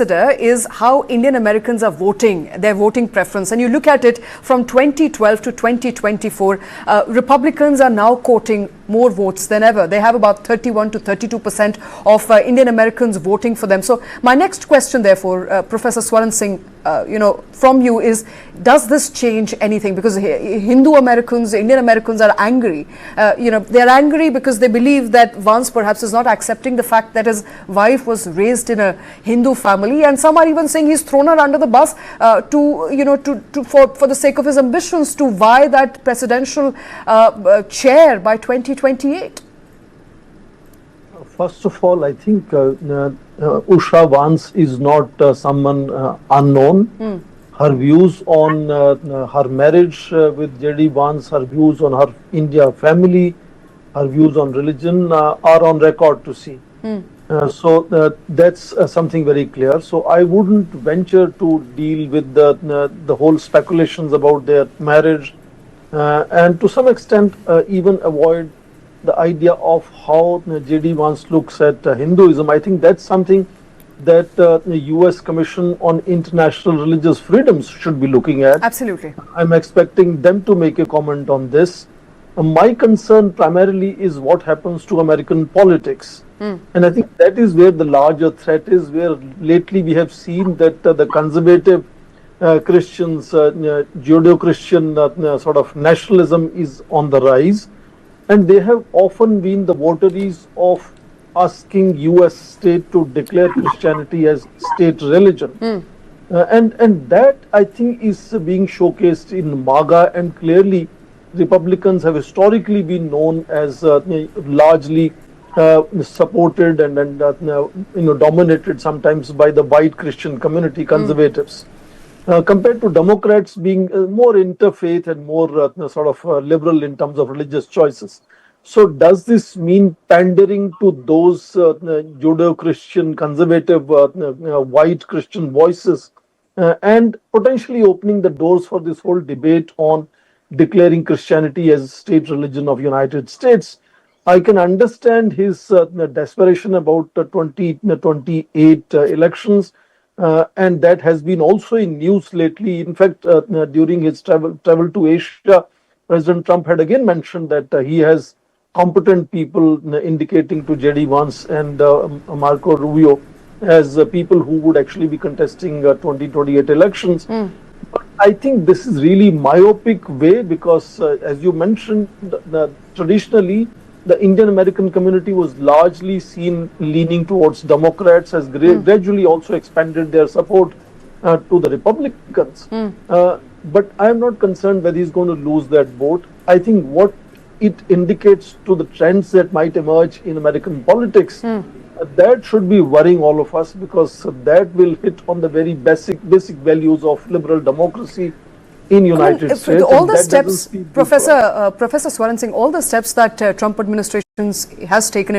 is how Indian Americans are voting, their voting preference. And you look at it from 2012 to 2024, Republicans are now quoting more votes than ever. They have about 31 to 32% of Indian Americans voting for them. So my next question, therefore, Professor Swaran Singh, from you is, does this change anything? Because Hindu Americans, Indian Americans are angry. They're angry because they believe that Vance perhaps is not accepting the fact that his wife was raised in a Hindu family, and some are even saying he's thrown her under the bus for the sake of his ambitions to vie that presidential chair by 2028. First of all, I think Usha Vance is not someone unknown. Her views on her marriage with J D Vance, her views on her India family, her views on religion are on record to see. So that's something very clear. So I wouldn't venture to deal with the whole speculations about their marriage, and to some extent even avoid the idea of how J D Vance looks at Hinduism. I think that's something that the US Commission on International Religious Freedoms should be looking at. Absolutely. I'm expecting them to make a comment on this. My concern primarily is what happens to American politics. And I think that is where the larger threat is, where lately we have seen that the conservative Christians, Judeo-Christian sort of nationalism is on the rise. And they have often been the votaries of asking US state to declare Christianity as state religion. And that, I think, is being showcased in MAGA, and clearly Republicans have historically been known as largely supported and dominated sometimes by the white Christian community, conservatives, compared to Democrats being more interfaith and more liberal in terms of religious choices. So does this mean pandering to those Judeo-Christian, conservative, white Christian voices, and potentially opening the doors for this whole debate on declaring Christianity as state religion of United States? I can understand his desperation about 2028 elections, and that has been also in news lately. In fact, during his travel to Asia, President Trump had again mentioned that he has competent people, indicating to J D Vance and Marco Rubio as people who would actually be contesting 2028 elections. But I think this is really myopic way, because as you mentioned, traditionally the Indian American community was largely seen leaning towards Democrats, has gradually also expanded their support to the Republicans. But I am not concerned whether he's going to lose that vote. I think what it indicates to the trends that might emerge in American politics, that should be worrying all of us, because that will hit on the very basic values of liberal democracy in United States. All the steps, Professor Swaran Singh, all the steps that Trump administration has taken in